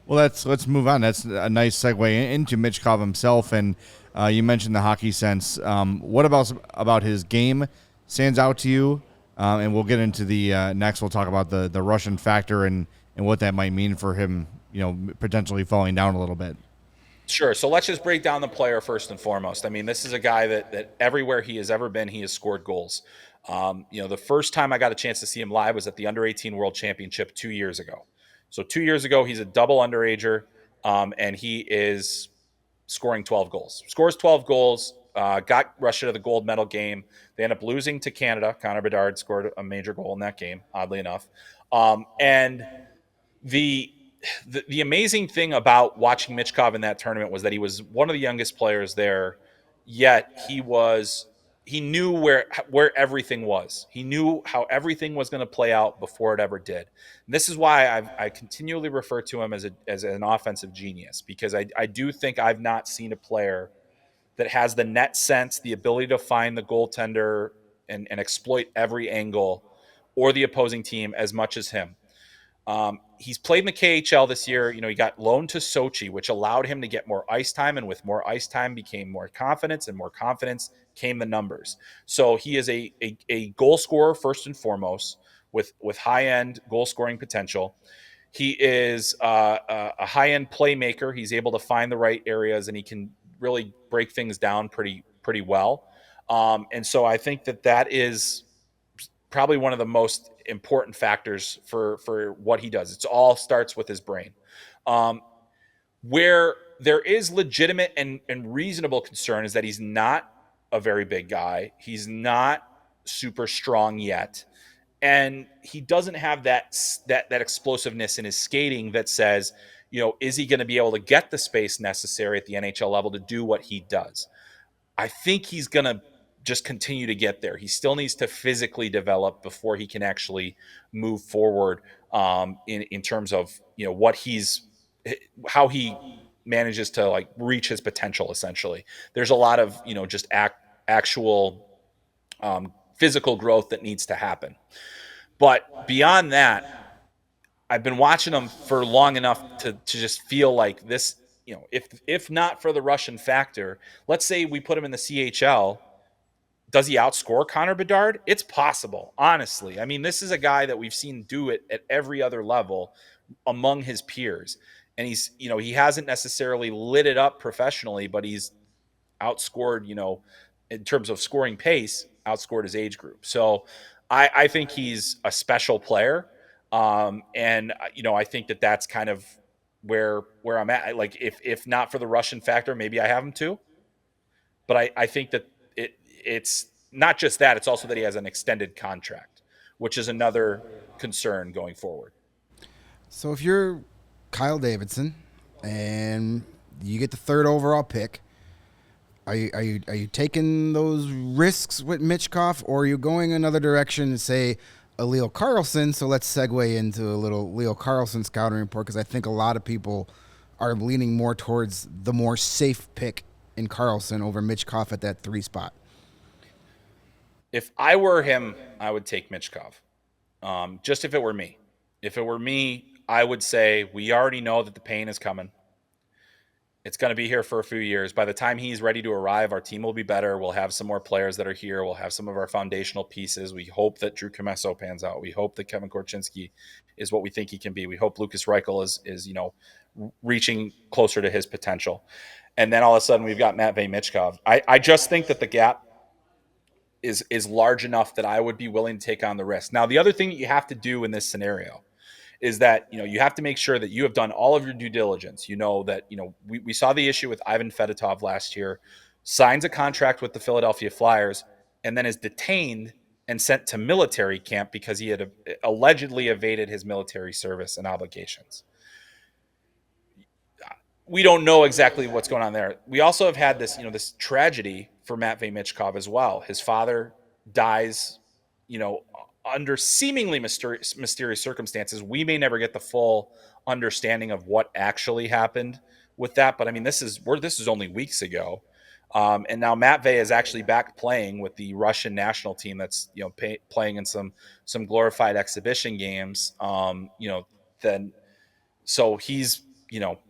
Well, let's move on. That's a nice segue into Michkov himself, and you mentioned the hockey sense. What about his game stands out to you? And we'll get into the next. We'll talk about the Russian factor and what that might mean for him. Potentially falling down a little bit. Sure. So let's just break down the player first and foremost. I mean, this is a guy that everywhere he has ever been, he has scored goals. The first time I got a chance to see him live was at the Under 18 World Championship 2 years ago. So 2 years ago, he's a double underager, and he is scoring 12 goals. Scores 12 goals. Got Russia to the gold medal game. They end up losing to Canada. Connor Bedard scored a major goal in that game, oddly enough. And the the amazing thing about watching Michkov in that tournament was that he was one of the youngest players there, yet he knew where everything was. He knew how everything was going to play out before it ever did. And this is why I continually refer to him as an offensive genius, because I do think I've not seen a player that has the net sense, the ability to find the goaltender and exploit every angle or the opposing team as much as him. He's played in the KHL this year. He got loaned to Sochi, which allowed him to get more ice time, and with more ice time became more confidence, and more confidence came the numbers. So he is a goal scorer first and foremost, with high end goal scoring potential. He is a high end playmaker. He's able to find the right areas, and he can really break things down pretty well. And so I think that is probably one of the most important factors for what he does. It all starts with his brain. Um, where there is legitimate and reasonable concern is that he's not a very big guy. He's not super strong yet, and he doesn't have that explosiveness in his skating that says, is he going to be able to get the space necessary at the NHL level to do what he does? I think he's going to just continue to get there. He still needs to physically develop before he can actually move forward, in terms of what how he manages to like reach his potential. Essentially, there's a lot of just actual physical growth that needs to happen. But beyond that, I've been watching him for long enough to just feel like this. If not for the Russian factor, let's say we put him in the CHL, does he outscore Connor Bedard? It's possible, honestly. I mean, this is a guy that we've seen do it at every other level among his peers. And he hasn't necessarily lit it up professionally, but he's outscored, in terms of scoring pace, outscored his age group. So I think he's a special player. And I think that's kind of where I'm at. Like, if not for the Russian factor, maybe I have him too. But I think that it's not just that; it's also that he has an extended contract, which is another concern going forward. So if you're Kyle Davidson and you get the third overall pick, are you taking those risks with Michkov, or are you going another direction and say a Leo Carlsson? So let's segue into a little Leo Carlsson scouting report, because I think a lot of people are leaning more towards the more safe pick in Carlsson over Michkov at that 3 spot. If I were him, I would take Michkov. Just if it were me. If it were me, I would say we already know that the pain is coming. It's going to be here for a few years. By the time he's ready to arrive, our team will be better. We'll have some more players that are here. We'll have some of our foundational pieces. We hope that Drew Comesso pans out. We hope that Kevin Korchinski is what we think he can be. We hope Lucas Reichel is reaching closer to his potential. And then all of a sudden we've got Matvei Michkov. I just think that the gap is large enough that I would be willing to take on the risk. Now, the other thing that you have to do in this scenario is that you have to make sure that you have done all of your due diligence. We saw the issue with Ivan Fedotov last year, signs a contract with the Philadelphia Flyers, and then is detained and sent to military camp because he had allegedly evaded his military service and obligations. We don't know exactly what's going on there. We also have had this tragedy for Matvei Michkov as well. His father dies, under seemingly mysterious circumstances. We may never get the full understanding of what actually happened with that, but I mean, this is only weeks ago, and now Matvei is actually back playing with the Russian national team. That's playing in some glorified exhibition games. Then so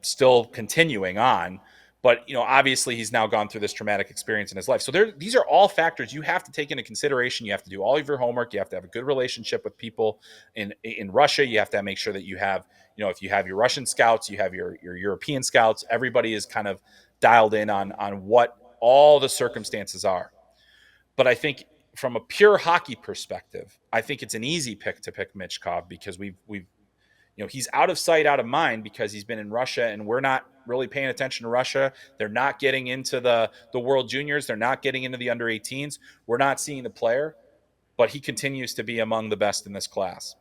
still continuing on. But, obviously he's now gone through this traumatic experience in his life. So these are all factors you have to take into consideration. You have to do all of your homework. You have to have a good relationship with people in Russia. You have to make sure that you have, if you have your Russian scouts, you have your European scouts, everybody is kind of dialed in on what all the circumstances are. But I think from a pure hockey perspective, I think it's an easy pick to pick Michkov because we've he's out of sight, out of mind because he's been in Russia and we're not really paying attention to Russia. They're not getting into the World Juniors. They're not getting into the under 18s. We're not seeing the player, but he continues to be among the best in this class.